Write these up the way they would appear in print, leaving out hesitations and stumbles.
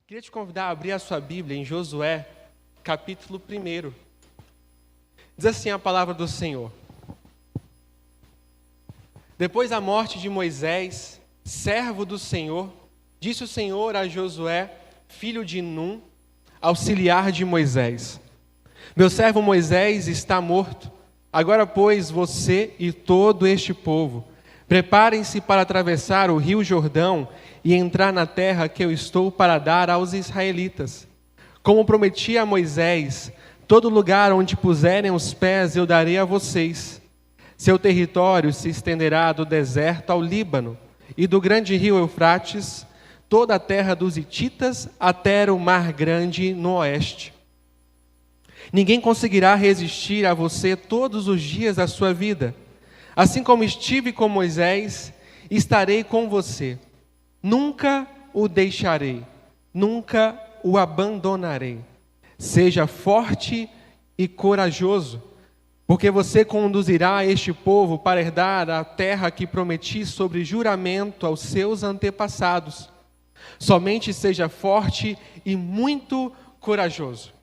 Queria te convidar a abrir a sua Bíblia em Josué, capítulo 1. Diz assim a palavra do Senhor. Depois da morte de Moisés, servo do Senhor, disse o Senhor a Josué, filho de Num, auxiliar de Moisés: Meu servo Moisés está morto. Agora, pois, você e todo este povo, preparem-se para atravessar o rio Jordão e entrar na terra que eu estou para dar aos israelitas. Como prometi a Moisés, todo lugar onde puserem os pés eu darei a vocês. Seu território se estenderá do deserto ao Líbano e do grande rio Eufrates, toda a terra dos hititas até o mar grande no oeste. Ninguém conseguirá resistir a você todos os dias da sua vida. Assim como estive com Moisés, estarei com você. Nunca o deixarei, nunca o abandonarei. Seja forte e corajoso, porque você conduzirá este povo para herdar a terra que prometi sobre juramento aos seus antepassados. Somente seja forte e muito corajoso.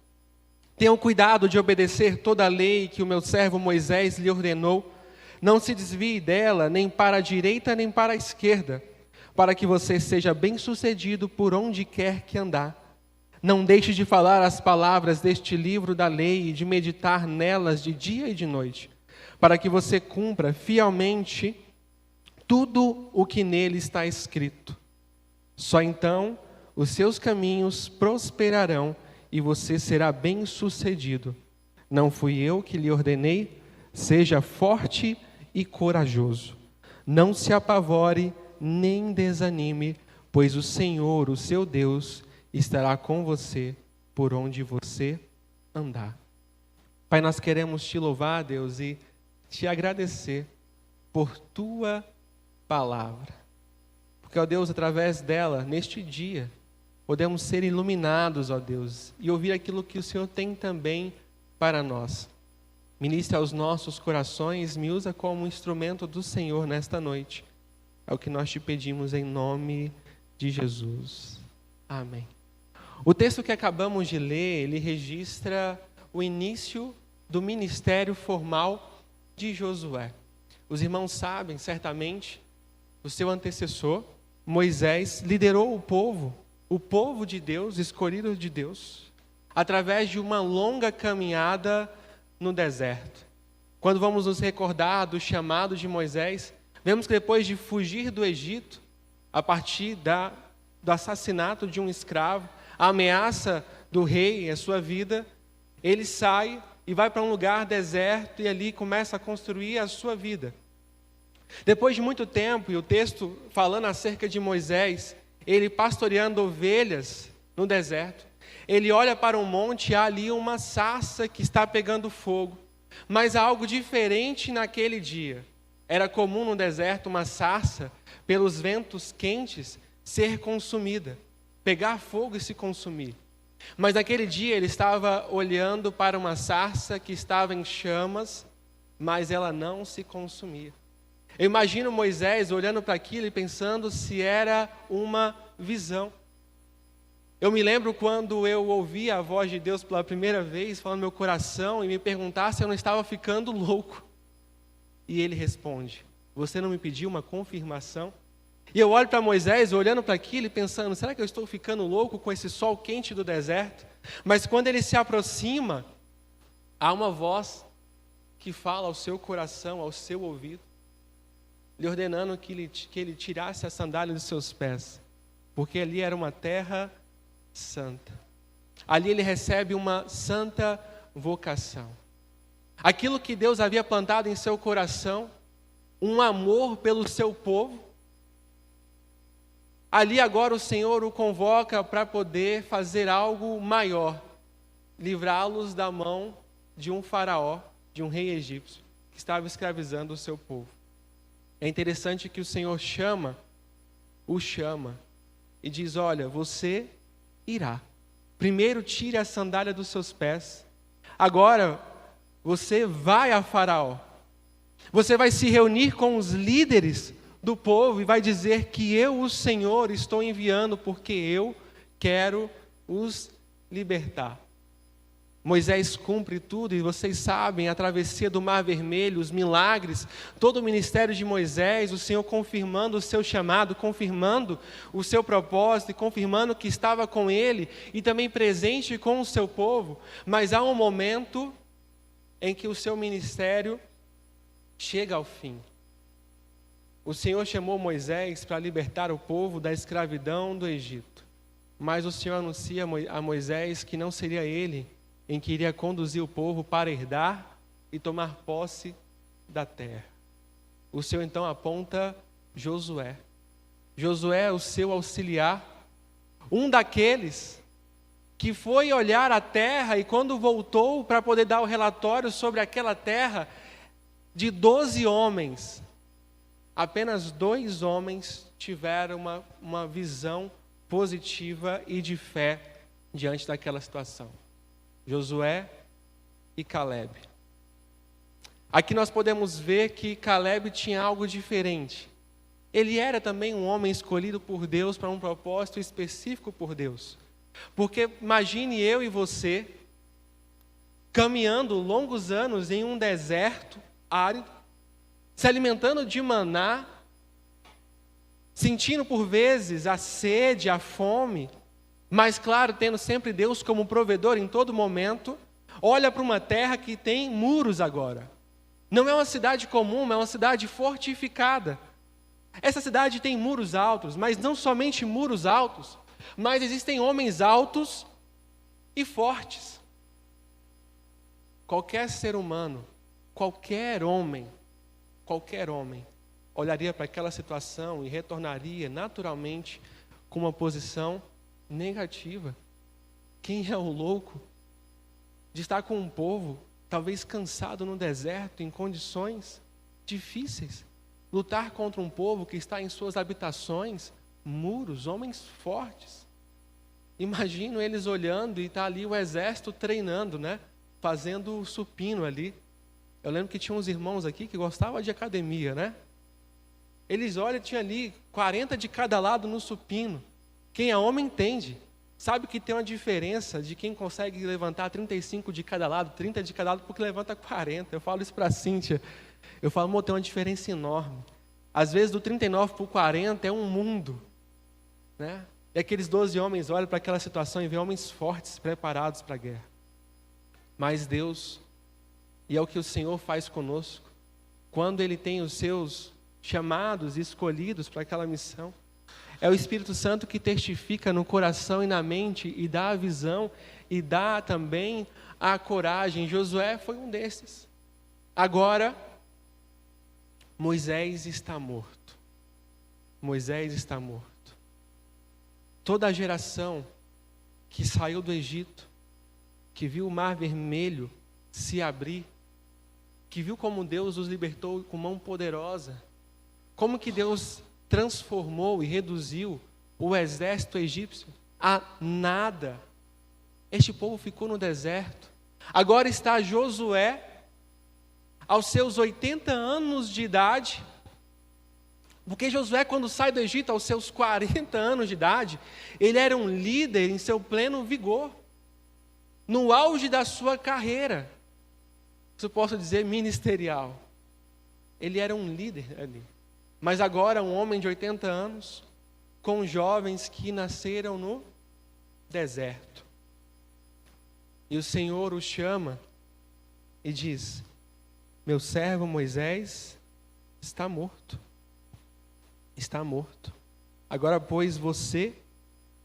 Tenham cuidado de obedecer toda a lei que o meu servo Moisés lhe ordenou. Não se desvie dela, nem para a direita, nem para a esquerda, para que você seja bem-sucedido por onde quer que andar. Não deixe de falar as palavras deste livro da lei e de meditar nelas de dia e de noite, para que você cumpra fielmente tudo o que nele está escrito. Só então os seus caminhos prosperarão e você será bem-sucedido. Não fui eu que lhe ordenei? Seja forte e corajoso. Não se apavore nem desanime, pois o Senhor, o seu Deus, estará com você por onde você andar. Pai, nós queremos te louvar, Deus, e te agradecer por tua palavra. Porque, ó Deus, através dela, neste dia, podemos ser iluminados, ó Deus, e ouvir aquilo que o Senhor tem também para nós. Ministra aos nossos corações, me usa como instrumento do Senhor nesta noite. É o que nós te pedimos em nome de Jesus. Amém. O texto que acabamos de ler, ele registra o início do ministério formal de Josué. Os irmãos sabem, certamente, o seu antecessor, Moisés, liderou o povo de Deus, escolhido de Deus, através de uma longa caminhada no deserto. Quando vamos nos recordar do chamado de Moisés, vemos que depois de fugir do Egito, a partir do assassinato de um escravo, a ameaça do rei à sua vida, ele sai e vai para um lugar deserto e ali começa a construir a sua vida. Depois de muito tempo, e o texto falando acerca de Moisés, ele pastoreando ovelhas no deserto, ele olha para um monte e há ali uma sarça que está pegando fogo. Mas há algo diferente naquele dia. Era comum no deserto uma sarça, pelos ventos quentes, ser consumida, pegar fogo e se consumir. Mas naquele dia ele estava olhando para uma sarça que estava em chamas, mas ela não se consumia. Eu imagino Moisés olhando para aquilo e pensando se era uma visão. Eu me lembro quando eu ouvi a voz de Deus pela primeira vez, falando no meu coração, e me perguntar se eu não estava ficando louco. E ele responde: você não me pediu uma confirmação? E eu olho para Moisés, olhando para aquilo e pensando, será que eu estou ficando louco com esse sol quente do deserto? Mas quando ele se aproxima, há uma voz que fala ao seu coração, ao seu ouvido, lhe ordenando que ele tirasse a sandália dos seus pés, porque ali era uma terra santa. Ali ele recebe uma santa vocação. Aquilo que Deus havia plantado em seu coração, um amor pelo seu povo, ali agora o Senhor o convoca para poder fazer algo maior, livrá-los da mão de um faraó, de um rei egípcio, que estava escravizando o seu povo. É interessante que o Senhor o chama e diz: olha, você irá. Primeiro tire a sandália dos seus pés. Agora você vai a Faraó. Você vai se reunir com os líderes do povo e vai dizer que eu, o Senhor, estou enviando porque eu quero os libertar. Moisés cumpre tudo, e vocês sabem, a travessia do Mar Vermelho, os milagres, todo o ministério de Moisés, o Senhor confirmando o seu chamado, confirmando o seu propósito, e confirmando que estava com ele, e também presente com o seu povo. Mas há um momento em que o seu ministério chega ao fim. O Senhor chamou Moisés para libertar o povo da escravidão do Egito. Mas o Senhor anuncia a Moisés que não seria ele em que iria conduzir o povo para herdar e tomar posse da terra. O Senhor então aponta Josué. Josué é o seu auxiliar, um daqueles que foi olhar a terra e quando voltou para poder dar o relatório sobre aquela terra, de 12 homens, apenas 2 homens tiveram uma visão positiva e de fé diante daquela situação. Josué e Caleb. Aqui nós podemos ver que Caleb tinha algo diferente. Ele era também um homem escolhido por Deus para um propósito específico por Deus. Porque imagine eu e você caminhando longos anos em um deserto árido, se alimentando de maná, sentindo por vezes a sede, a fome, mas claro, tendo sempre Deus como provedor em todo momento. Olha para uma terra que tem muros agora. Não é uma cidade comum, é uma cidade fortificada. Essa cidade tem muros altos, mas não somente muros altos, mas existem homens altos e fortes. Qualquer ser humano, qualquer homem, olharia para aquela situação e retornaria naturalmente com uma posição negativa. Quem é o louco de estar com um povo talvez cansado no deserto, em condições difíceis, lutar contra um povo que está em suas habitações, muros, homens fortes? Imagino eles olhando e está ali o exército treinando, né? Fazendo o supino ali. Eu lembro que tinha uns irmãos aqui que gostavam de academia, né? Eles olham, tinha ali 40 de cada lado no supino. Quem é homem entende, sabe que tem uma diferença de quem consegue levantar 35 de cada lado, 30 de cada lado, porque levanta 40. Eu falo isso para a Cíntia. Eu falo, amor, tem uma diferença enorme. Às vezes do 39 para o 40 é um mundo, né? E aqueles 12 homens olham para aquela situação e veem homens fortes, preparados para a guerra. Mas Deus, e é o que o Senhor faz conosco, quando Ele tem os seus chamados e escolhidos para aquela missão, é o Espírito Santo que testifica no coração e na mente e dá a visão e dá também a coragem. Josué foi um desses. Agora, Moisés está morto. Moisés está morto. Toda a geração que saiu do Egito, que viu o Mar Vermelho se abrir, que viu como Deus os libertou com mão poderosa, como que Deus transformou e reduziu o exército egípcio a nada. Este povo ficou no deserto. Agora está Josué, aos seus 80 anos de idade, porque Josué, quando sai do Egito aos seus 40 anos de idade, ele era um líder em seu pleno vigor, no auge da sua carreira, se eu posso dizer ministerial. Ele era um líder ali. Mas agora um homem de 80 anos, com jovens que nasceram no deserto. E o Senhor o chama e diz: meu servo Moisés está morto. Está morto. Agora, pois, você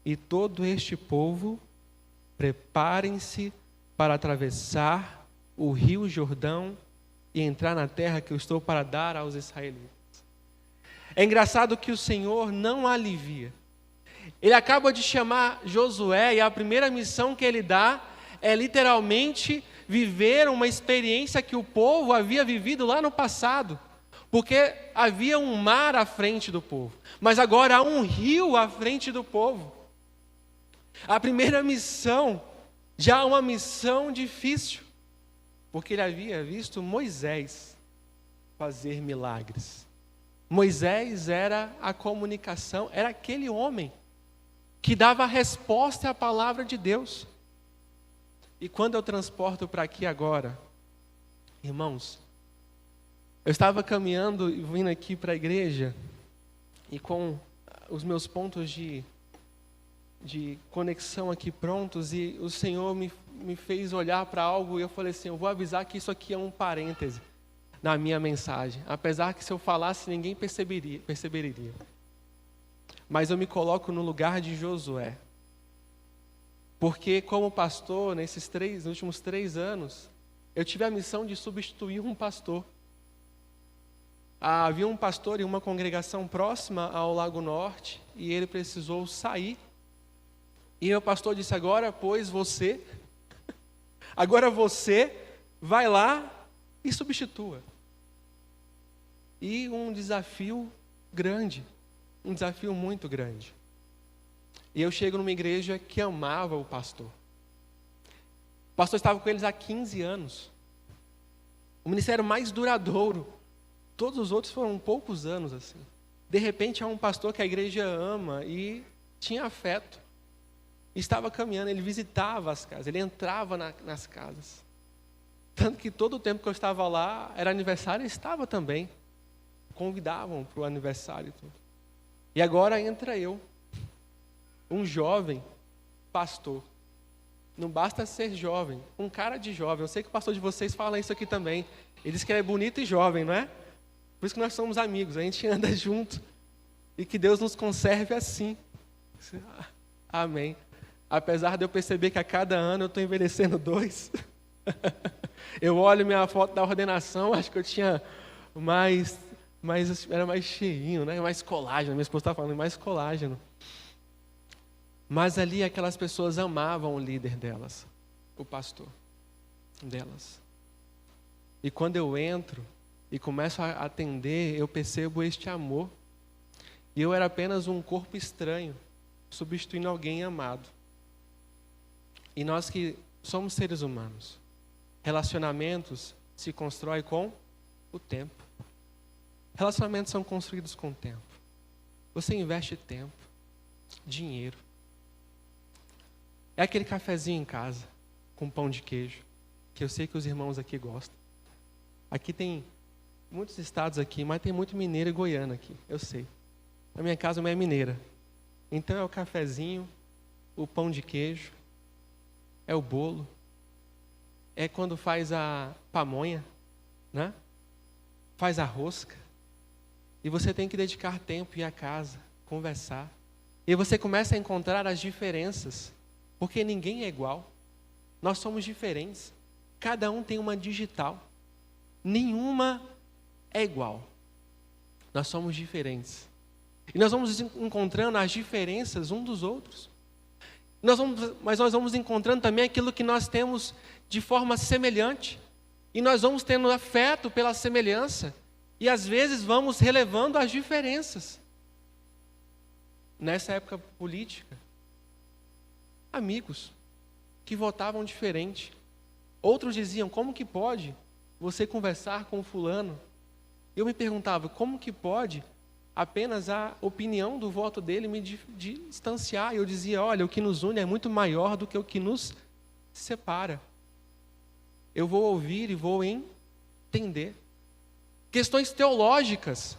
e todo este povo, preparem-se para atravessar o rio Jordão e entrar na terra que eu estou para dar aos israelitas. É engraçado que o Senhor não alivia. Ele acaba de chamar Josué e a primeira missão que ele dá é literalmente viver uma experiência que o povo havia vivido lá no passado. Porque havia um mar à frente do povo, mas agora há um rio à frente do povo. A primeira missão, já uma missão difícil, porque ele havia visto Moisés fazer milagres. Moisés era a comunicação, era aquele homem que dava a resposta à palavra de Deus. E quando eu transporto para aqui agora, irmãos, eu estava caminhando e vindo aqui para a igreja, e com os meus pontos de conexão aqui prontos, e o Senhor me fez olhar para algo, e eu falei assim, eu vou avisar que isso aqui é um parêntese na minha mensagem, apesar que se eu falasse ninguém perceberia. Mas eu me coloco no lugar de Josué, porque como pastor, nos últimos 3 anos, eu tive a missão de substituir um pastor. Havia um pastor em uma congregação próxima ao Lago Norte, e ele precisou sair. E o pastor disse, agora você vai lá e substitua. E um desafio grande, um desafio muito grande. E eu chego numa igreja que amava o pastor. O pastor estava com eles há 15 anos. O ministério mais duradouro. Todos os outros foram poucos anos assim. De repente há um pastor que a igreja ama e tinha afeto. Estava caminhando, ele visitava as casas, ele entrava nas casas. Tanto que todo o tempo que eu estava lá, era aniversário, ele estava também. Convidavam para o aniversário e tudo. E agora entra eu, um jovem pastor. Não basta ser jovem, um cara de jovem. Eu sei que o pastor de vocês fala isso aqui também. Ele diz que ele é bonito e jovem, não é? Por isso que nós somos amigos, a gente anda junto. E que Deus nos conserve assim. Amém. Apesar de eu perceber que a cada ano eu estou envelhecendo 2. Eu olho minha foto da ordenação, acho que eu tinha era mais cheinho, né? Mais colágeno. Minha esposa estava falando, mais colágeno. Mas ali aquelas pessoas amavam o líder delas, o pastor delas. E quando eu entro e começo a atender, eu percebo este amor. E eu era apenas um corpo estranho, substituindo alguém amado. E nós que somos seres humanos, relacionamentos se constroem com o tempo. Relacionamentos são construídos com o tempo. Você investe tempo, dinheiro. É aquele cafezinho em casa, com pão de queijo, que eu sei que os irmãos aqui gostam. Aqui tem muitos estados aqui, mas tem muito mineiro e goiano aqui, eu sei. Na minha casa, é mineira. Então é o cafezinho, o pão de queijo, é o bolo, é quando faz a pamonha, né? Faz a rosca. E você tem que dedicar tempo, ir à casa, conversar. E você começa a encontrar as diferenças, porque ninguém é igual. Nós somos diferentes. Cada um tem uma digital. Nenhuma é igual. Nós somos diferentes. E nós vamos encontrando as diferenças uns dos outros. Mas nós vamos encontrando também aquilo que nós temos de forma semelhante. E nós vamos tendo afeto pela semelhança. E às vezes vamos relevando as diferenças. Nessa época política, amigos que votavam diferente. Outros diziam, como que pode você conversar com fulano? Eu me perguntava, como que pode apenas a opinião do voto dele me distanciar? E eu dizia, olha, o que nos une é muito maior do que o que nos separa. Eu vou ouvir e vou entender. Questões teológicas,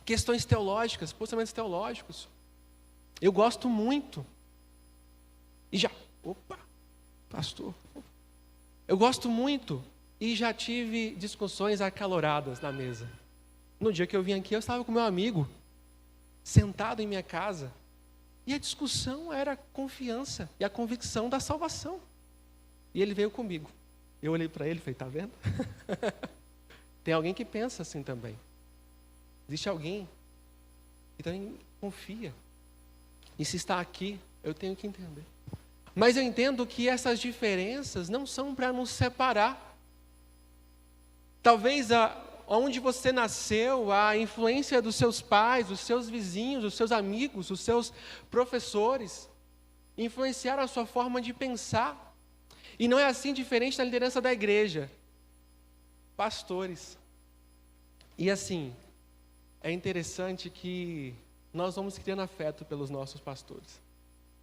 posicionamentos teológicos. Eu gosto muito. Pastor. Eu gosto muito e já tive discussões acaloradas na mesa. No dia que eu vim aqui, eu estava com meu amigo, sentado em minha casa, e a discussão era a confiança e a convicção da salvação. E ele veio comigo. Eu olhei para ele e falei, tá vendo? Tem alguém que pensa assim também. Existe alguém que também confia. E se está aqui, eu tenho que entender. Mas eu entendo que essas diferenças não são para nos separar. Talvez onde você nasceu, a influência dos seus pais, dos seus vizinhos, dos seus amigos, dos seus professores, influenciaram a sua forma de pensar. E não é assim diferente da liderança da igreja. Pastores. E assim, é interessante que nós vamos criando afeto pelos nossos pastores.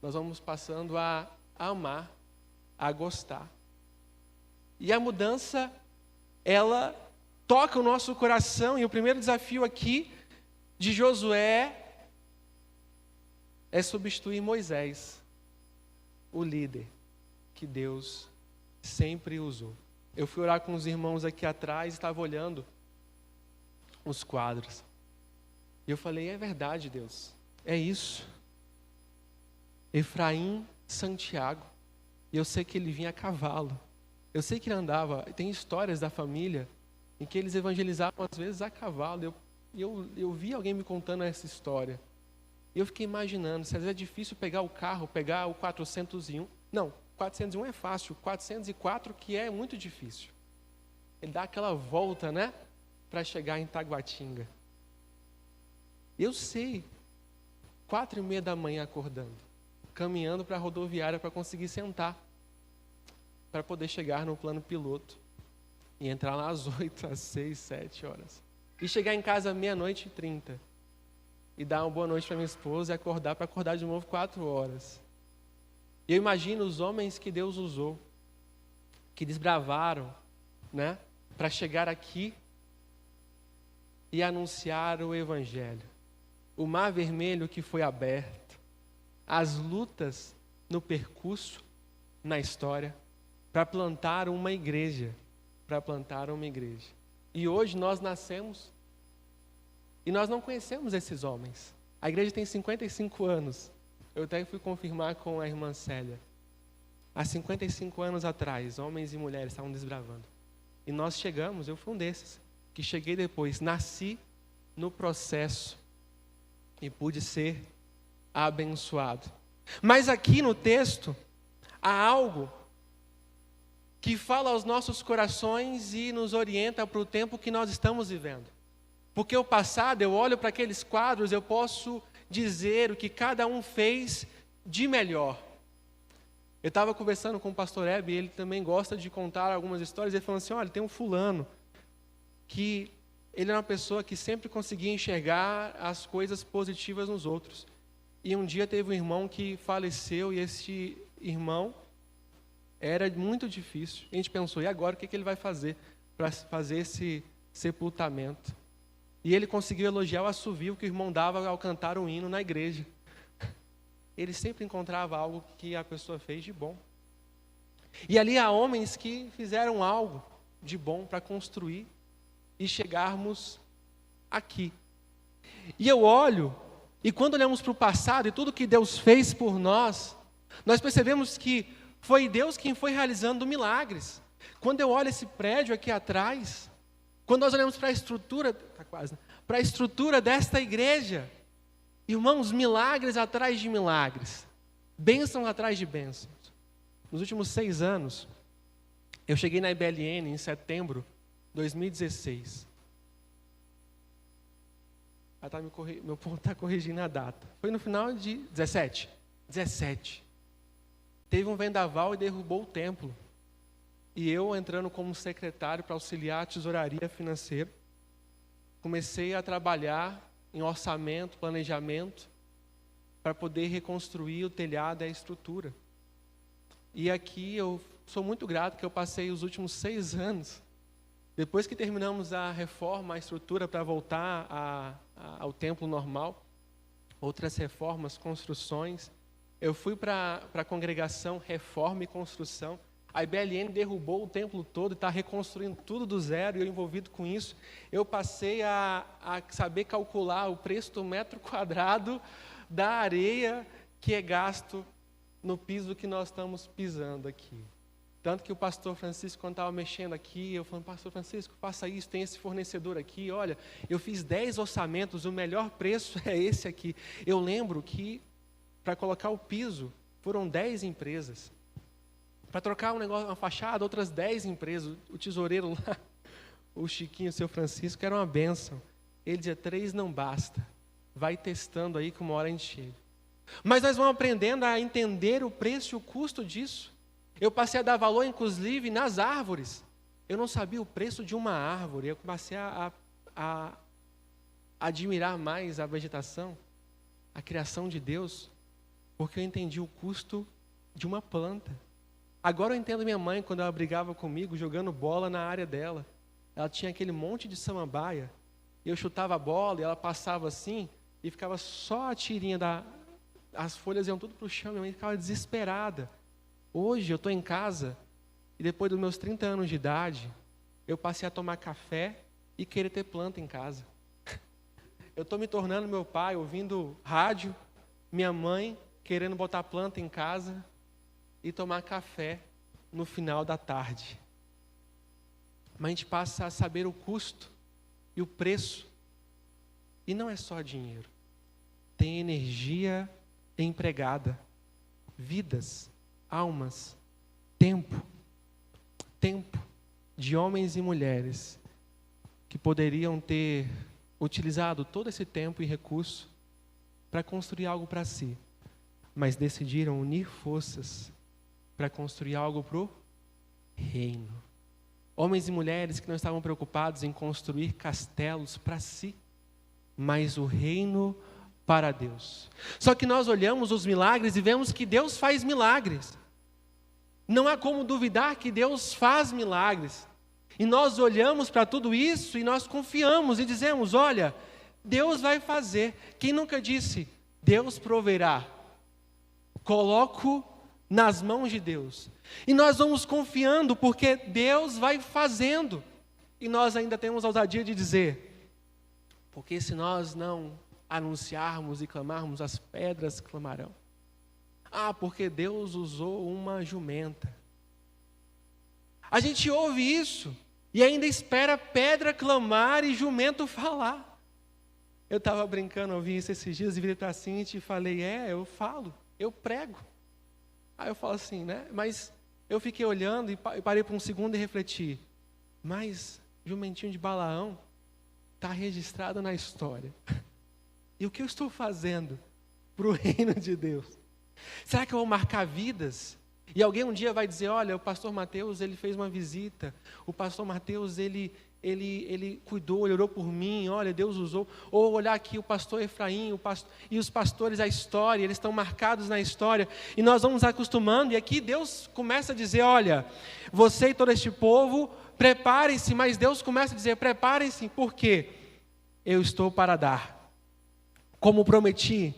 nós vamos passando a amar, a gostar. E a mudança, ela toca o nosso coração, e o primeiro desafio aqui de Josué é substituir Moisés, o líder que Deus sempre usou. Eu fui orar com os irmãos aqui atrás, estava olhando os quadros. E eu falei, é verdade, Deus, é isso. Efraim, Santiago. E eu sei que ele vinha a cavalo. Eu sei que ele andava, tem histórias da família em que eles evangelizavam às vezes a cavalo. Eu vi alguém me contando essa história. E eu fiquei imaginando, se às vezes é difícil pegar o carro, pegar o 401. Não, 401 é fácil, 404 que é muito difícil. Ele dá aquela volta, né? Para chegar em Taguatinga. Eu sei, 4h30 da manhã acordando, caminhando para a rodoviária para conseguir sentar, para poder chegar no plano piloto e entrar lá às 8, às 6, 7 horas. E chegar em casa 00:30 e dar uma boa noite para minha esposa e acordar para acordar de novo 4 horas. E eu imagino os homens que Deus usou, que desbravaram, né, para chegar aqui e anunciar o Evangelho. O mar vermelho que foi aberto, as lutas no percurso, na história, para plantar uma igreja, E hoje nós nascemos e nós não conhecemos esses homens. A igreja tem 55 anos. Eu até fui confirmar com a irmã Célia. Há 55 anos atrás, homens e mulheres estavam desbravando. E nós chegamos, eu fui um desses, que cheguei depois, nasci no processo e pude ser abençoado. Mas aqui no texto, há algo que fala aos nossos corações e nos orienta para o tempo que nós estamos vivendo. Porque o passado, eu olho para aqueles quadros, eu posso dizer o que cada um fez de melhor. Eu estava conversando com o pastor Hebe, e ele também gosta de contar algumas histórias, ele falou assim, olha, tem um fulano, que ele era uma pessoa que sempre conseguia enxergar as coisas positivas nos outros. E um dia teve um irmão que faleceu, e esse irmão era muito difícil. A gente pensou, e agora o que ele vai fazer para fazer esse sepultamento? E ele conseguiu elogiar o assovio que o irmão dava ao cantar um hino na igreja. Ele sempre encontrava algo que a pessoa fez de bom. E ali há homens que fizeram algo de bom para construir e chegarmos aqui. E eu olho, e quando olhamos para o passado e tudo que Deus fez por nós, nós percebemos que foi Deus quem foi realizando milagres. Quando eu olho esse prédio aqui atrás, quando nós olhamos para a estrutura, para a estrutura desta igreja, irmãos, milagres atrás de milagres, bênçãos atrás de bênçãos. Nos últimos 6 anos, eu cheguei na IBLN em setembro de 2016. Meu ponto está corrigindo a data. Foi no final de 17. Teve um vendaval e derrubou o templo. E eu, entrando como secretário para auxiliar a tesouraria financeira, comecei a trabalhar em orçamento, planejamento, para poder reconstruir o telhado e a estrutura. E aqui eu sou muito grato que eu passei os últimos 6 anos, depois que terminamos a reforma, a estrutura para voltar ao templo normal, outras reformas, construções, eu fui para a congregação Reforma e Construção. A IBLN derrubou o templo todo e está reconstruindo tudo do zero, e eu envolvido com isso. Eu passei a saber calcular o preço do metro quadrado da areia que é gasto no piso que nós estamos pisando aqui. Tanto que o pastor Francisco, quando estava mexendo aqui, eu falei, pastor Francisco, faça isso, tem esse fornecedor aqui, olha, eu fiz 10 orçamentos, o melhor preço é esse aqui. Eu lembro que, para colocar o piso, foram 10 empresas. Para trocar um negócio, uma fachada, outras 10 empresas. O tesoureiro lá, o Chiquinho, o seu Francisco, era uma bênção. Ele dizia, 3 não basta. Vai testando aí que uma hora a gente chega. Mas nós vamos aprendendo a entender o preço e o custo disso. Eu passei a dar valor, inclusive, nas árvores. Eu não sabia o preço de uma árvore. Eu comecei a admirar mais a vegetação, a criação de Deus. porque eu entendi o custo de uma planta. Agora eu entendo minha mãe quando ela brigava comigo jogando bola na área dela. Ela tinha aquele monte de samambaia, e eu chutava a bola e ela passava assim, e ficava só a tirinha as folhas iam tudo para o chão, minha mãe ficava desesperada. Hoje eu estou em casa, e depois dos meus 30 anos de idade, eu passei a tomar café e querer ter planta em casa. Eu estou me tornando meu pai, ouvindo rádio, minha mãe querendo botar planta em casa e tomar café no final da tarde. Mas a gente passa a saber o custo e o preço. E não é só dinheiro. Tem energia empregada, vidas, almas, tempo de homens e mulheres que poderiam ter utilizado todo esse tempo e recurso para construir algo para si, mas decidiram unir forças para construir algo para o reino. Homens e mulheres que não estavam preocupados em construir castelos para si, mas o reino para Deus. Só que nós olhamos os milagres e vemos que Deus faz milagres. Não há como duvidar que Deus faz milagres. E nós olhamos para tudo isso e nós confiamos e dizemos, olha, Deus vai fazer. Quem nunca disse, Deus proverá? Coloco nas mãos de Deus. E nós vamos confiando porque Deus vai fazendo. E nós ainda temos a ousadia de dizer, porque se nós não anunciarmos e clamarmos, as pedras clamarão. Ah, porque Deus usou uma jumenta. A gente ouve isso e ainda espera pedra clamar e jumento falar. Eu estava brincando, ouvi isso esses dias e virei para a Cintia e falei, eu falo, eu prego. Aí eu falo assim, né? Mas eu fiquei olhando e parei por um segundo e refleti. Mas jumentinho de Balaão está registrado na história. E o que eu estou fazendo para o reino de Deus? Será que eu vou marcar vidas? E alguém um dia vai dizer, olha, o pastor Mateus, ele fez uma visita. O pastor Mateus, ele cuidou, ele orou por mim, olha, Deus usou. Ou olhar aqui o pastor Efraim, e os pastores, a história, eles estão marcados na história. E nós vamos acostumando, e aqui Deus começa a dizer, olha, você e todo este povo, preparem-se, mas Deus começa a dizer, preparem-se, por quê? Eu estou para dar. Como prometi,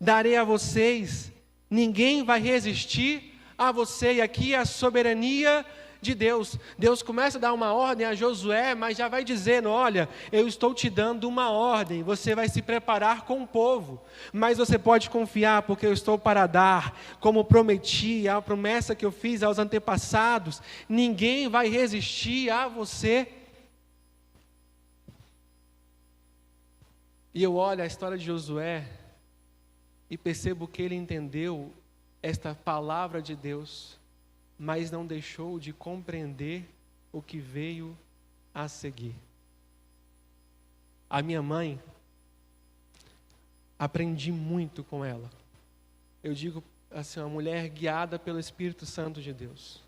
darei a vocês, ninguém vai resistir a você. E aqui é a soberania de Deus. Deus começa a dar uma ordem a Josué, mas já vai dizendo, olha, eu estou te dando uma ordem, você vai se preparar com o povo, mas você pode confiar, porque eu estou para dar, como prometi, a promessa que eu fiz aos antepassados, ninguém vai resistir a você. E eu olho a história de Josué e percebo que ele entendeu esta palavra de Deus, mas não deixou de compreender o que veio a seguir. A minha mãe, aprendi muito com ela. Eu digo assim, uma mulher guiada pelo Espírito Santo de Deus.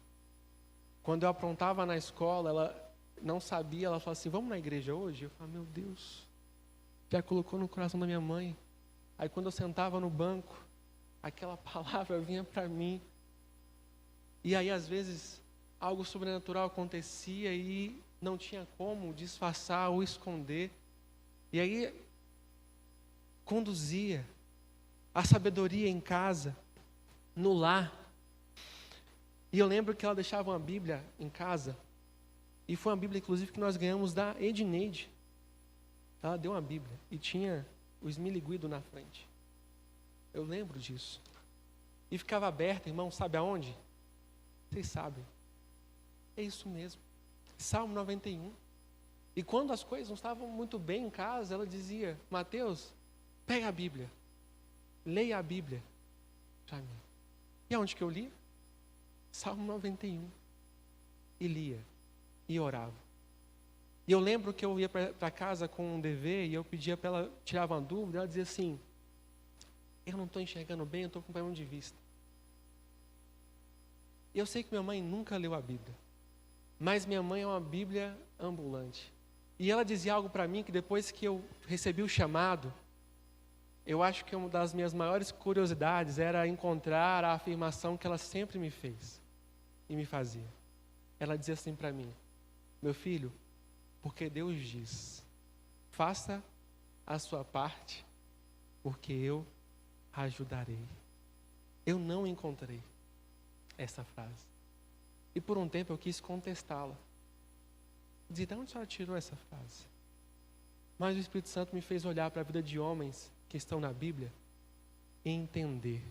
Quando eu aprontava na escola, ela não sabia, ela falava assim, vamos na igreja hoje? Eu falava, meu Deus, já colocou no coração da minha mãe. Aí quando eu sentava no banco, aquela palavra vinha para mim. E aí às vezes algo sobrenatural acontecia e não tinha como disfarçar ou esconder. E aí conduzia a sabedoria em casa, no lar. E eu lembro que ela deixava uma Bíblia em casa. E foi uma Bíblia inclusive que nós ganhamos da Edneide. Ela deu uma Bíblia e tinha o Smiley Guido na frente. Eu lembro disso. E ficava aberta, irmão, sabe aonde? Vocês sabem. É isso mesmo. Salmo 91. E quando as coisas não estavam muito bem em casa, ela dizia, Mateus, pega a Bíblia. Leia a Bíblia. Para mim. E aonde que eu lia? Salmo 91. E lia. E orava. E eu lembro que eu ia para casa com um dever e eu pedia para ela, tirava uma dúvida, ela dizia assim, eu não estou enxergando bem, eu estou com problema de vista. E eu sei que minha mãe nunca leu a Bíblia, mas minha mãe é uma Bíblia ambulante. E ela dizia algo para mim que depois que eu recebi o chamado, eu acho que uma das minhas maiores curiosidades era encontrar a afirmação que ela sempre me fez e me fazia. Ela dizia assim para mim: meu filho, porque Deus diz, faça a sua parte, porque eu ajudarei. Eu não encontrei essa frase. E por um tempo eu quis contestá-la. Dizia: de onde a senhora tirou essa frase? Mas o Espírito Santo me fez olhar para a vida de homens que estão na Bíblia e entender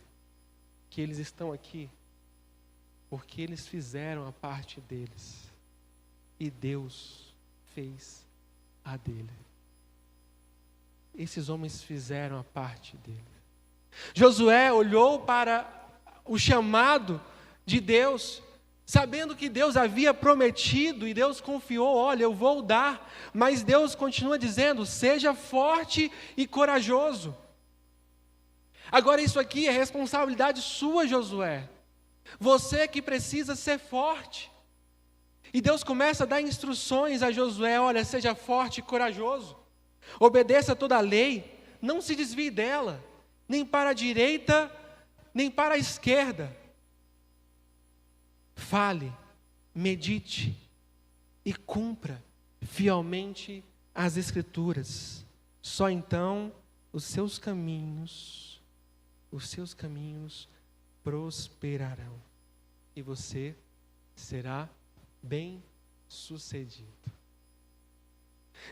que eles estão aqui porque eles fizeram a parte deles e Deus fez a dele. Esses homens fizeram a parte dele. Josué olhou para o chamado de Deus, sabendo que Deus havia prometido, e Deus confiou: olha, eu vou dar. Mas Deus continua dizendo: seja forte e corajoso. Agora isso aqui é responsabilidade sua, Josué. Você que precisa ser forte. E Deus começa a dar instruções a Josué: olha, seja forte e corajoso. Obedeça toda a lei, não se desvie dela, nem para a direita, nem para a esquerda. Fale, medite e cumpra fielmente as Escrituras. Só então os seus caminhos prosperarão e você será bem-sucedido.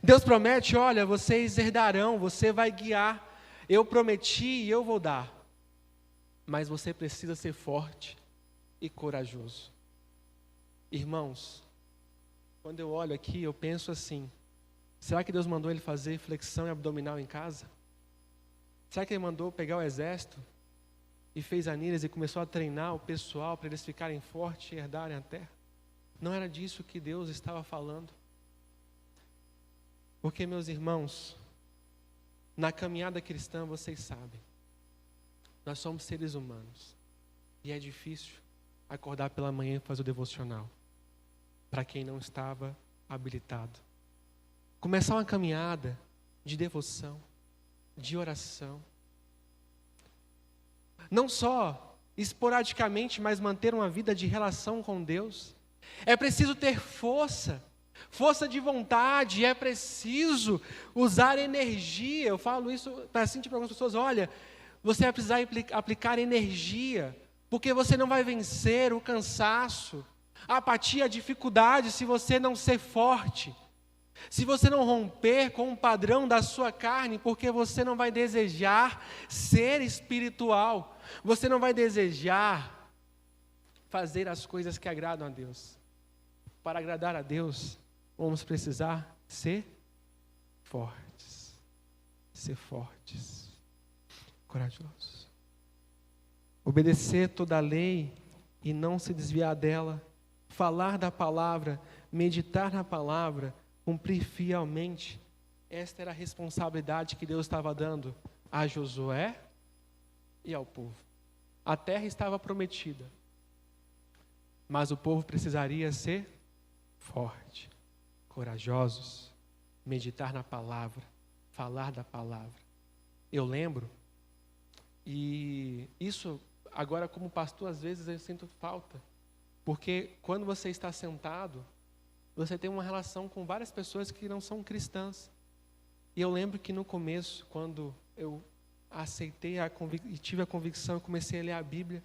Deus promete: olha, vocês herdarão, você vai guiar. Eu prometi e eu vou dar. Mas você precisa ser forte e corajoso. Irmãos, quando eu olho aqui, eu penso assim: será que Deus mandou ele fazer flexão abdominal em casa? Será que ele mandou pegar o exército e fez anilhas e começou a treinar o pessoal para eles ficarem fortes e herdarem a terra? Não era disso que Deus estava falando. Porque, meus irmãos, na caminhada cristã, vocês sabem, nós somos seres humanos e é difícil acordar pela manhã e fazer o devocional para quem não estava habilitado. Começar uma caminhada de devoção, de oração, não só esporadicamente, mas manter uma vida de relação com Deus. É preciso ter força de vontade, é preciso usar energia. Eu falo isso para sentir para algumas pessoas: olha, você vai precisar aplicar energia, porque você não vai vencer o cansaço, a apatia, a dificuldade, se você não ser forte, se você não romper com o padrão da sua carne, porque você não vai desejar ser espiritual, você não vai desejar fazer as coisas que agradam a Deus. Para agradar a Deus, vamos precisar ser fortes, corajosos. Obedecer toda a lei e não se desviar dela, falar da palavra, meditar na palavra, cumprir fielmente. Esta era a responsabilidade que Deus estava dando a Josué e ao povo. A terra estava prometida, mas o povo precisaria ser forte, corajosos, meditar na palavra, falar da palavra. Eu lembro, e isso agora como pastor às vezes eu sinto falta, porque quando você está sentado, você tem uma relação com várias pessoas que não são cristãs. E eu lembro que no começo, quando eu aceitei e tive a convicção, eu comecei a ler a Bíblia,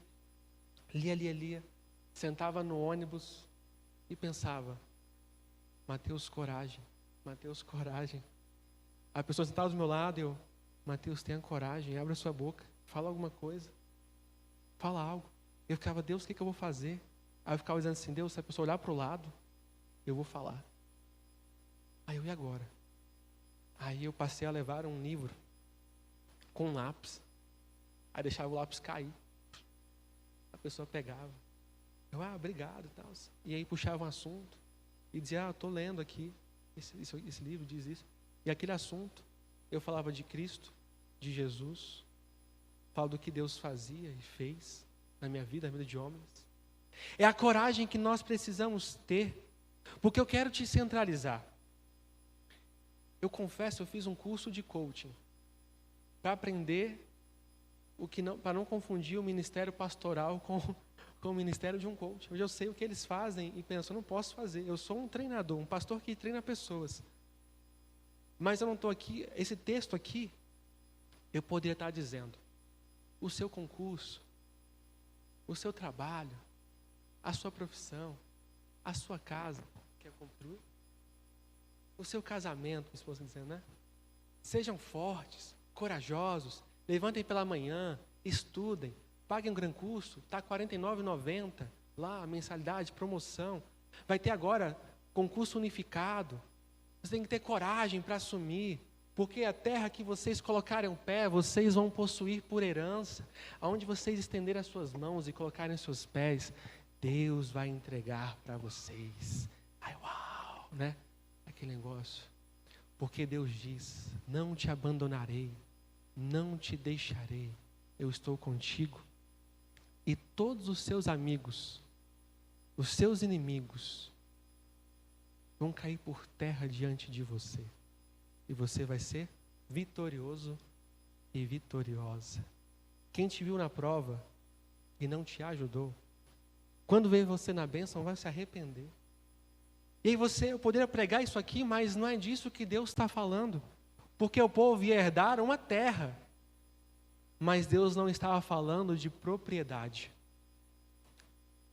lia, sentava no ônibus e pensava: Mateus, coragem. A pessoa sentava do meu lado e eu: Mateus, tenha coragem, abre a sua boca, fala alguma coisa, fala algo. Eu ficava: Deus, o que eu vou fazer? Aí eu ficava dizendo assim: Deus, se a pessoa olhar para o lado, eu vou falar. Aí eu: e agora? Aí eu passei a levar um livro com lápis. Aí deixava o lápis cair. A pessoa pegava. Eu: obrigado e tal. E aí puxava um assunto e dizia: eu estou lendo aqui, esse livro diz isso. E aquele assunto, eu falava de Cristo, de Jesus, falo do que Deus fazia e fez na minha vida, na vida de homens. É a coragem que nós precisamos ter, porque eu quero te centralizar. Eu confesso, eu fiz um curso de coaching. para aprender para não confundir o ministério pastoral com o ministério de um coach. Hoje eu sei o que eles fazem e penso, eu não posso fazer. Eu sou um treinador, um pastor que treina pessoas. Mas eu não estou aqui, esse texto aqui, eu poderia estar dizendo, o seu concurso, o seu trabalho, a sua profissão, a sua casa, quer construir? O seu casamento, minha esposa dizendo, né? Sejam fortes, corajosos, levantem pela manhã, estudem, paguem um grande curso, está R$ 49,90 lá, a mensalidade, promoção. Vai ter agora concurso unificado. Você tem que ter coragem para assumir, porque a terra que vocês colocarem o pé, vocês vão possuir por herança. Aonde vocês estenderem as suas mãos e colocarem os seus pés, Deus vai entregar para vocês. Ai, uau, né? Aquele negócio. Porque Deus diz, não te abandonarei, não te deixarei, eu estou contigo. E todos os seus amigos, os seus inimigos, vão cair por terra diante de você. E você vai ser vitorioso e vitoriosa. Quem te viu na prova e não te ajudou, quando vê você na bênção, vai se arrepender. E aí eu poderia pregar isso aqui, mas não é disso que Deus está falando. Porque o povo ia herdar uma terra. Mas Deus não estava falando de propriedade.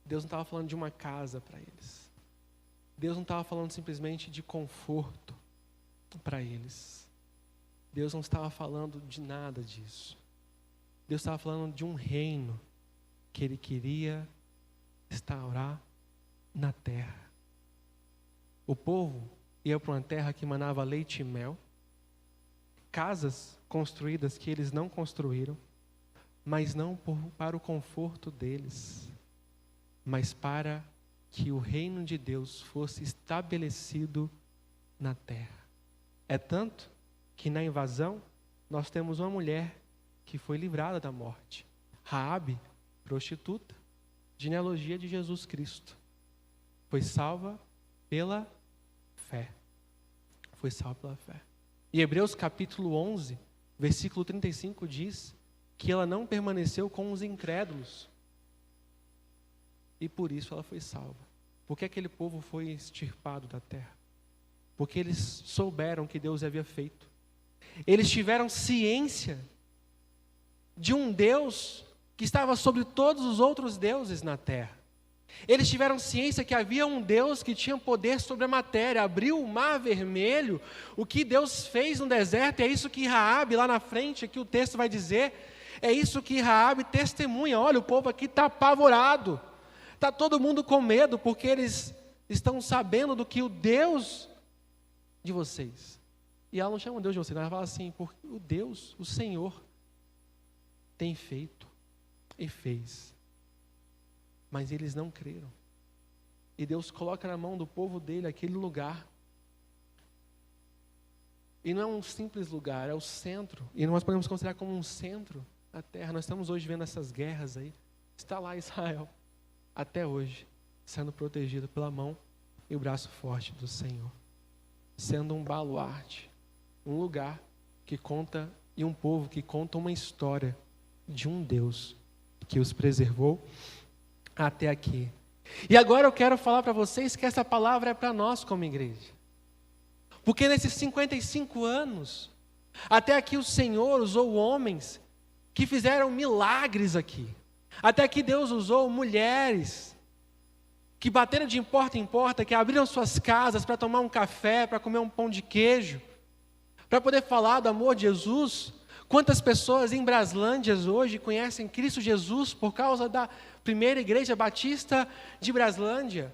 Deus não estava falando de uma casa para eles. Deus não estava falando simplesmente de conforto para eles. Deus não estava falando de nada disso. Deus estava falando de um reino que Ele queria instaurar na terra. O povo ia para uma terra que manava leite e mel, casas construídas que eles não construíram, mas não para o conforto deles, mas para que o reino de Deus fosse estabelecido na terra. É tanto que na invasão nós temos uma mulher que foi livrada da morte, Raabe, prostituta, genealogia de Jesus Cristo, foi salva pela fé. Foi salva pela fé. E Hebreus capítulo 11, versículo 35 diz que ela não permaneceu com os incrédulos. E por isso ela foi salva. Porque aquele povo foi extirpado da terra? Porque eles souberam que Deus havia feito. Eles tiveram ciência de um Deus que estava sobre todos os outros deuses na terra. Eles tiveram ciência que havia um Deus que tinha poder sobre a matéria, abriu o mar vermelho, o que Deus fez no deserto, é isso que Raabe lá na frente, aqui o texto vai dizer, é isso que Raabe testemunha. Olha, o povo aqui está apavorado, está todo mundo com medo, porque eles estão sabendo do que o Deus de vocês, e ela não chama o Deus de vocês, ela fala assim, porque o Deus, o Senhor, tem feito e fez. Mas eles não creram. E Deus coloca na mão do povo dele aquele lugar. E não é um simples lugar, é o centro. E nós podemos considerar como um centro na terra. Nós estamos hoje vendo essas guerras aí. Está lá Israel, até hoje, sendo protegido pela mão e o braço forte do Senhor. Sendo um baluarte, um lugar que conta, e um povo que conta uma história de um Deus que os preservou até aqui. E agora eu quero falar para vocês que essa palavra é para nós como igreja. Porque nesses 55 anos, até aqui o Senhor usou homens que fizeram milagres aqui. Até aqui Deus usou mulheres que bateram de porta em porta, que abriram suas casas para tomar um café, para comer um pão de queijo, para poder falar do amor de Jesus. Quantas pessoas em Braslândia hoje conhecem Cristo Jesus por causa da primeira igreja batista de Braslândia?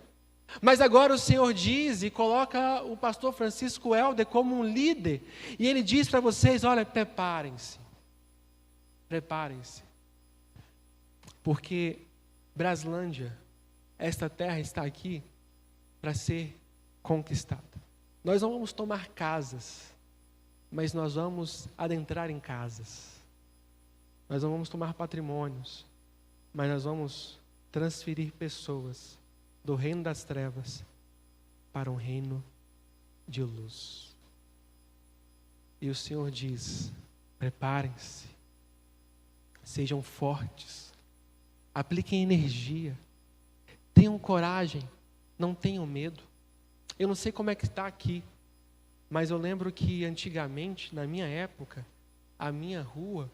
Mas agora o Senhor diz e coloca o pastor Francisco Helder como um líder. E ele diz para vocês, olha, preparem-se. Preparem-se. Porque Braslândia, esta terra está aqui para ser conquistada. Nós não vamos tomar casas, mas nós vamos adentrar em casas. Nós não vamos tomar patrimônios, mas nós vamos transferir pessoas do reino das trevas para um reino de luz. E o Senhor diz, Preparem-se. Sejam fortes. Apliquem energia. Tenham coragem. Não tenham medo. Eu não sei como é que está aqui, mas eu lembro que antigamente, na minha época, a minha rua,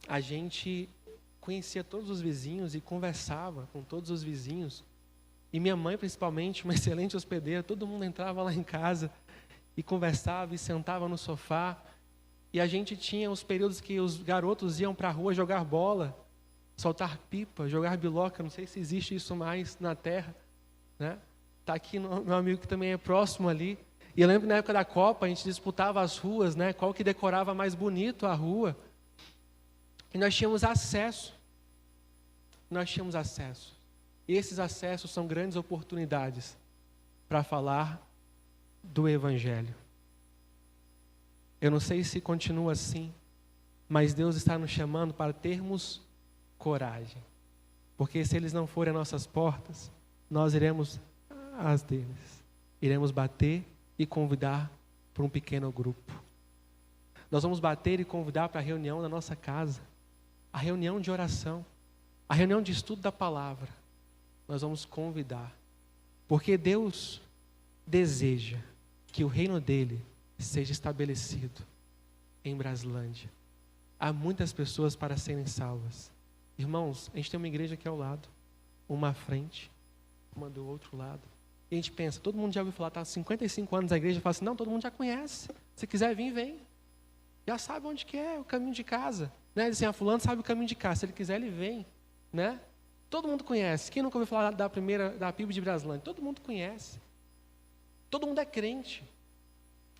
a gente conhecia todos os vizinhos e conversava com todos os vizinhos. E minha mãe, principalmente, uma excelente hospedeira, todo mundo entrava lá em casa e conversava e sentava no sofá. E a gente tinha os períodos que os garotos iam para a rua jogar bola, soltar pipa, jogar biloca, não sei se existe isso mais na terra, né? Está aqui meu amigo que também é próximo ali. E eu lembro que na época da Copa a gente disputava as ruas, né? Qual que decorava mais bonito a rua. E nós tínhamos acesso. E esses acessos são grandes oportunidades para falar do Evangelho. Eu não sei se continua assim, mas Deus está nos chamando para termos coragem. Porque se eles não forem às nossas portas, nós iremos às deles. Iremos bater e convidar para um pequeno grupo. Nós vamos bater e convidar para a reunião da nossa casa, a reunião de oração, a reunião de estudo da palavra. Nós vamos convidar, porque Deus deseja que o reino dele seja estabelecido em Braslândia. Há muitas pessoas para serem salvas. Irmãos, a gente tem uma igreja aqui ao lado, uma à frente, uma do outro lado. E a gente pensa, todo mundo já ouviu falar, está há 55 anos na igreja, fala assim, não, todo mundo já conhece. Se quiser vir, vem. Já sabe onde que é o caminho de casa. Né? Assim, fulano sabe o caminho de casa, se ele quiser, ele vem. Né? Todo mundo conhece. Quem nunca ouviu falar da PIB de Braslândia? Todo mundo conhece. Todo mundo é crente.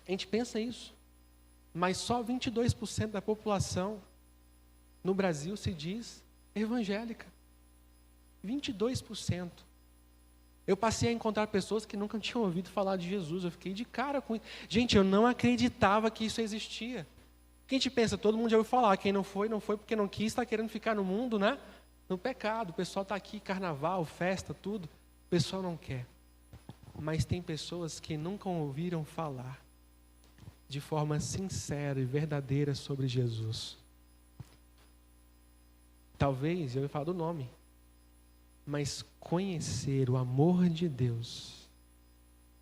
A gente pensa isso. Mas só 22% da população no Brasil se diz evangélica. 22%. Eu passei a encontrar pessoas que nunca tinham ouvido falar de Jesus. Eu fiquei de cara com isso. Gente, eu não acreditava que isso existia. Porque a gente pensa, todo mundo já ouviu falar. Quem não foi porque não quis, está querendo ficar no mundo, né? No pecado. O pessoal está aqui, carnaval, festa, tudo. O pessoal não quer. Mas tem pessoas que nunca ouviram falar de forma sincera e verdadeira sobre Jesus. Talvez, eu ia falar do nome, mas conhecer o amor de Deus,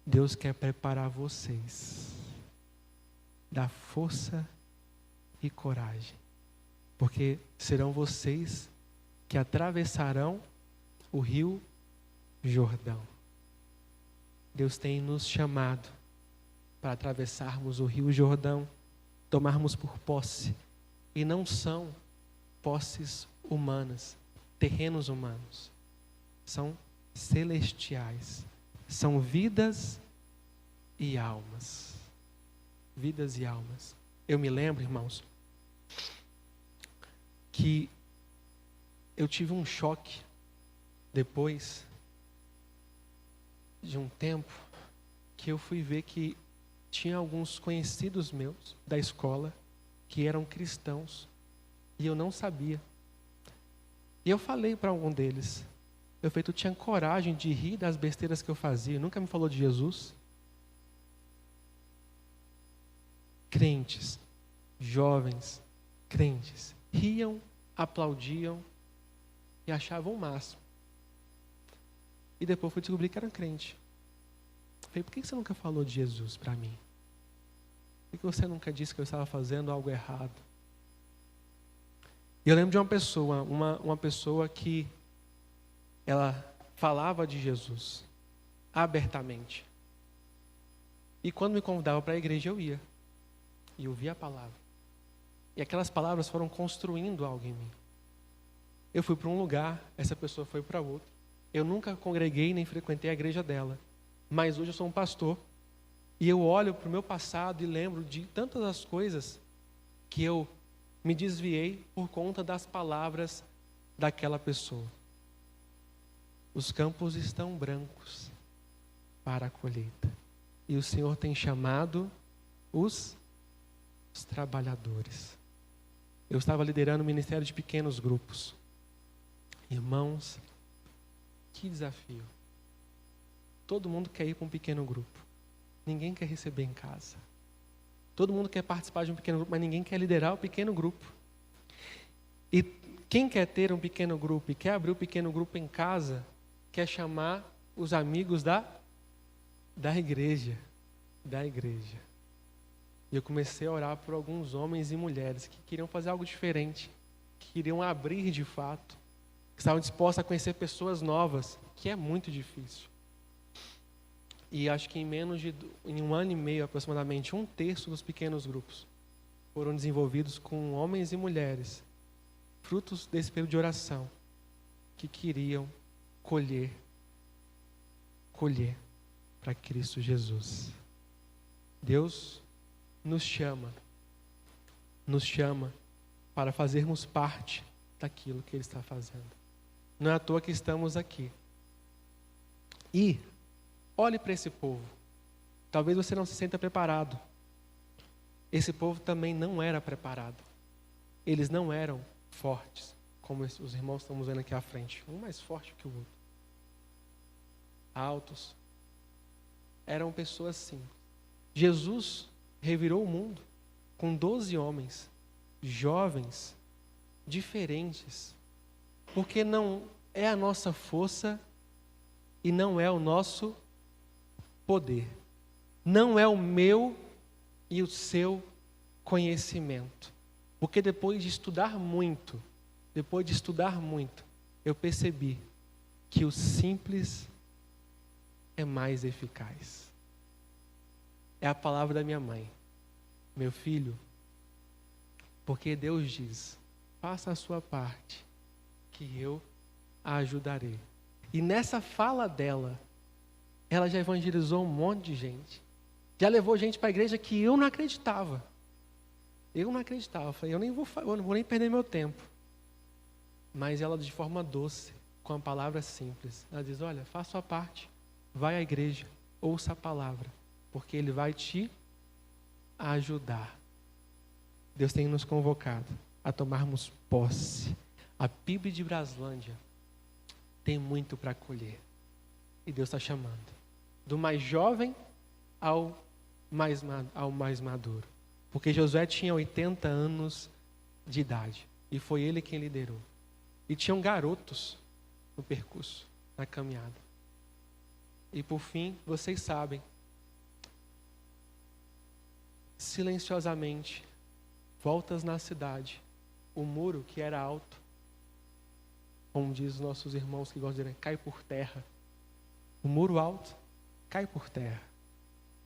Deus quer preparar vocês, dar força e coragem, porque serão vocês que atravessarão o rio Jordão. Deus tem nos chamado para atravessarmos o rio Jordão, tomarmos por posse, e não são posses humanas, terrenos humanos, são celestiais, são vidas e almas. Vidas e almas. Eu me lembro, irmãos, que eu tive um choque depois de um tempo que eu fui ver que tinha alguns conhecidos meus da escola que eram cristãos e eu não sabia. E eu falei para algum deles, eu falei, tu tinha coragem de rir das besteiras que eu fazia, nunca me falou de Jesus? Crentes, jovens, crentes, riam, aplaudiam e achavam o máximo. E depois fui descobrir que eram crente. Falei, por que você nunca falou de Jesus para mim? Por que você nunca disse que eu estava fazendo algo errado? E eu lembro de uma pessoa que ela falava de Jesus abertamente. E quando me convidava para a igreja, eu ia. E eu via a palavra. E aquelas palavras foram construindo algo em mim. Eu fui para um lugar, essa pessoa foi para outro. Eu nunca congreguei nem frequentei a igreja dela. Mas hoje eu sou um pastor. E eu olho para o meu passado e lembro de tantas as coisas que eu me desviei por conta das palavras daquela pessoa. Os campos estão brancos para a colheita. E o Senhor tem chamado os trabalhadores. Eu estava liderando o ministério de pequenos grupos. Irmãos, que desafio. Todo mundo quer ir para um pequeno grupo. Ninguém quer receber em casa. Todo mundo quer participar de um pequeno grupo, mas ninguém quer liderar o pequeno grupo. E quem quer ter um pequeno grupo e quer abrir o pequeno grupo em casa, quer chamar os amigos da igreja. Da igreja. E eu comecei a orar por alguns homens e mulheres que queriam fazer algo diferente, que queriam abrir de fato, que estavam dispostos a conhecer pessoas novas, que é muito difícil. E acho que em 1 ano e meio aproximadamente, 1/3 dos pequenos grupos foram desenvolvidos com homens e mulheres, frutos desse período de oração, que queriam colher para Cristo Jesus. Deus nos chama para fazermos parte daquilo que Ele está fazendo. Não é à toa que estamos aqui. E olhe para esse povo. Talvez você não se sinta preparado. Esse povo também não era preparado. Eles não eram fortes, como os irmãos estamos vendo aqui à frente. Um mais forte que o outro. Altos. Eram pessoas simples. Jesus revirou o mundo com 12 homens, jovens, diferentes. Porque não é a nossa força e não é o nosso poder. Não é o meu e o seu conhecimento. Porque depois de estudar muito, eu percebi que o simples é mais eficaz. É a palavra da minha mãe. Meu filho, porque Deus diz, faça a sua parte, que eu a ajudarei. E nessa fala dela, ela já evangelizou um monte de gente. Já levou gente para a igreja que eu não acreditava. Eu falei, eu não vou nem perder meu tempo. Mas ela, de forma doce, com a palavra simples, ela diz, olha, faça a sua parte, vai à igreja, ouça a palavra, porque Ele vai te ajudar. Deus tem nos convocado a tomarmos posse. A PIB de Braslândia tem muito para colher. E Deus está chamando. Do mais jovem ao mais maduro. Porque Josué tinha 80 anos de idade. E foi ele quem liderou. E tinham garotos no percurso, na caminhada. E por fim, vocês sabem, silenciosamente, voltas na cidade, o muro que era alto, como diz os nossos irmãos que gostam de dizer, cai por terra. O muro alto cai por terra.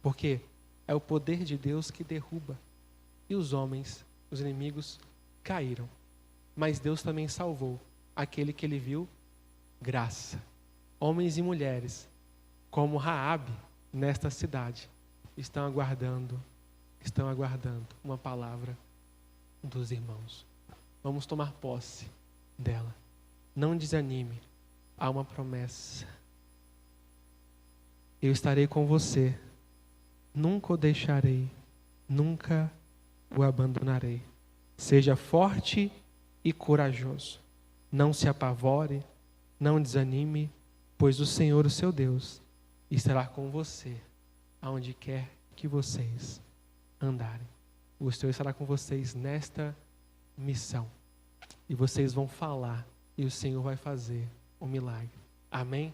Porque é o poder de Deus que derruba. E os homens, os inimigos, caíram. Mas Deus também salvou aquele que Ele viu graça. Homens e mulheres, como Raabe, nesta cidade, estão aguardando uma palavra dos irmãos. Vamos tomar posse dela. Não desanime, há uma promessa. Eu estarei com você, nunca o deixarei, nunca o abandonarei. Seja forte e corajoso. Não se apavore, não desanime, pois o Senhor, o seu Deus, estará com você, aonde quer que vocês andarem. O Senhor estará com vocês nesta missão. E vocês vão falar, e o Senhor vai fazer o milagre. Amém?